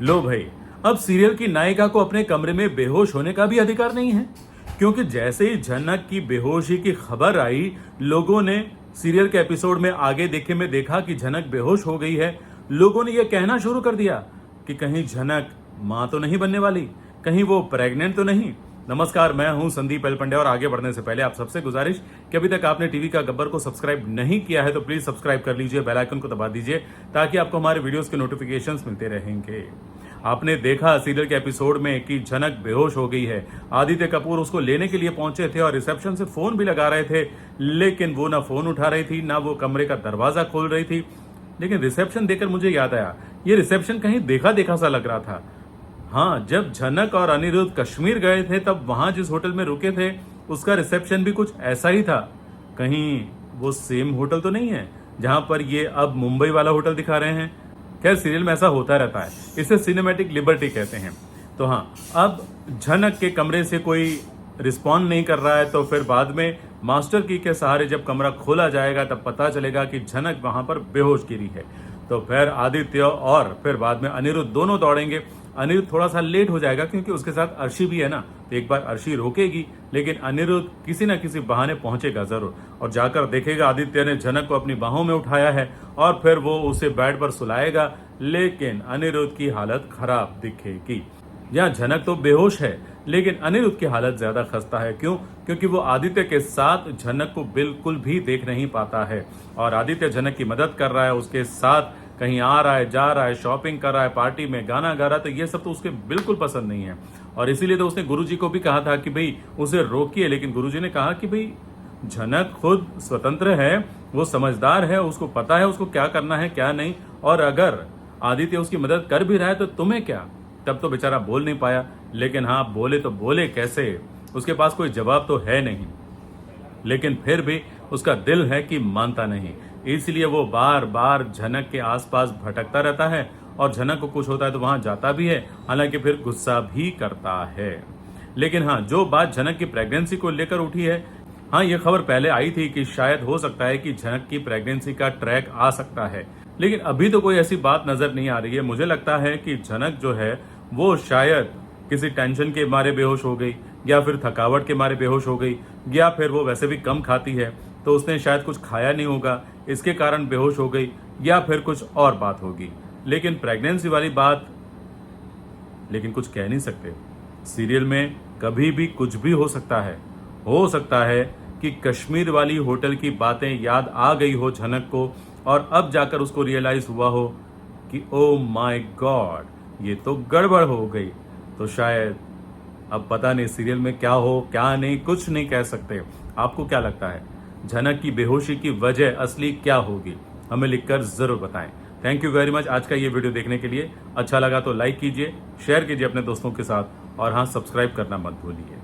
लो भाई, अब सीरियल की नायिका को अपने कमरे में बेहोश होने का भी अधिकार नहीं है, क्योंकि जैसे ही झनक की बेहोशी की खबर आई, लोगों ने सीरियल के एपिसोड में आगे देखे में देखा कि झनक बेहोश हो गई है। लोगों ने यह कहना शुरू कर दिया कि कहीं झनक मां तो नहीं बनने वाली, कहीं वो प्रेग्नेंट तो नहीं। नमस्कार, मैं हूं संदीप एल पंड्या और आगे बढ़ने से पहले आप सबसे गुजारिश कि अभी तक आपने टीवी का गब्बर को सब्सक्राइब नहीं किया है तो प्लीज सब्सक्राइब कर लीजिए, बेल आइकन को दबा दीजिए ताकि आपको हमारे वीडियोस के नोटिफिकेशंस मिलते रहेंगे। आपने देखा सीरियल के एपिसोड में कि झनक बेहोश हो गई है। आदित्य कपूर उसको लेने के लिए पहुंचे थे और रिसेप्शन से फोन भी लगा रहे थे, लेकिन वो ना फोन उठा रही थी ना वो कमरे का दरवाजा खोल रही थी। लेकिन रिसेप्शन देखकर मुझे याद आया, ये रिसेप्शन कहीं देखा देखा सा लग रहा था। हाँ, जब झनक और अनिरुद्ध कश्मीर गए थे तब वहां जिस होटल में रुके थे उसका रिसेप्शन भी कुछ ऐसा ही था। कहीं वो सेम होटल तो नहीं है जहां पर ये अब मुंबई वाला होटल दिखा रहे हैं। खैर, सीरियल में ऐसा होता रहता है, इसे सिनेमैटिक लिबर्टी कहते हैं। तो हाँ, अब झनक के कमरे से कोई रिस्पॉन्ड नहीं कर रहा है, तो फिर बाद में मास्टर की के सहारे जब कमरा खोला जाएगा तब पता चलेगा कि झनक वहां पर बेहोश गिरी है। तो फिर आदित्य और फिर बाद में अनिरुद्ध दोनों दौड़ेंगे। अनिरुद्ध थोड़ा सा लेट हो जाएगा क्योंकि उसके साथ अर्शी भी है ना, तो एक बार अर्शी रोकेगी, लेकिन अनिरुद्ध किसी ना किसी बहाने पहुंचेगा जरूर और जाकर देखेगा आदित्य ने झनक को अपनी बाहों में उठाया है और फिर वो उसे बेड पर सुलाएगा। लेकिन अनिरुद्ध की हालत खराब दिखेगी। यहाँ झनक तो बेहोश है लेकिन अनिरुद्ध की हालत ज्यादा खस्ता है। क्यों? क्योंकि वो आदित्य के साथ झनक को बिल्कुल भी देख नहीं पाता है और आदित्य झनक की मदद कर रहा है, उसके साथ कहीं आ रहा है, जा रहा है, शॉपिंग कर रहा है, पार्टी में गाना गा रहा है। तो ये सब तो उसके बिल्कुल पसंद नहीं है और इसीलिए तो उसने गुरुजी को भी कहा था कि भाई उसे रोकिए, लेकिन गुरुजी ने कहा कि भाई झनक खुद स्वतंत्र है, वो समझदार है, उसको पता है उसको क्या करना है क्या नहीं, और अगर आदित्य उसकी मदद कर भी रहा है तो तुम्हें क्या। तब तो बेचारा बोल नहीं पाया, लेकिन हाँ, बोले तो बोले कैसे, उसके पास कोई जवाब तो है नहीं। लेकिन फिर भी उसका दिल है कि मानता नहीं, इसलिए वो बार बार झनक के आसपास भटकता रहता है और झनक को कुछ होता है तो वहां जाता भी है, हालांकि फिर गुस्सा भी करता है। लेकिन हाँ, जो बात झनक की प्रेगनेंसी को लेकर उठी है, हाँ, ये खबर पहले आई थी कि शायद हो सकता है कि झनक की प्रेगनेंसी का ट्रैक आ सकता है, लेकिन अभी तो कोई ऐसी बात नजर नहीं आ रही है। मुझे लगता है कि झनक जो है वो शायद किसी टेंशन के मारे बेहोश हो गई, या फिर थकावट के मारे बेहोश हो गई, या फिर वो वैसे भी कम खाती है तो उसने शायद कुछ खाया नहीं होगा, इसके कारण बेहोश हो गई, या फिर कुछ और बात होगी। लेकिन प्रेगनेंसी वाली बात, लेकिन कुछ कह नहीं सकते। सीरियल में कभी भी कुछ भी हो सकता है। हो सकता है कि कश्मीर वाली होटल की बातें याद आ गई हो झनक को और अब जाकर उसको रियलाइज हुआ हो कि ओ माय गॉड, ये तो गड़बड़ हो गई। तो शायद अब पता नहीं सीरियल में क्या हो क्या नहीं, कुछ नहीं कह सकते। आपको क्या लगता है झनक की बेहोशी की वजह असली क्या होगी? हमें लिखकर जरूर बताएं। थैंक यू वेरी मच आज का ये वीडियो देखने के लिए। अच्छा लगा तो लाइक कीजिए, शेयर कीजिए अपने दोस्तों के साथ और हाँ, सब्सक्राइब करना मत भूलिए।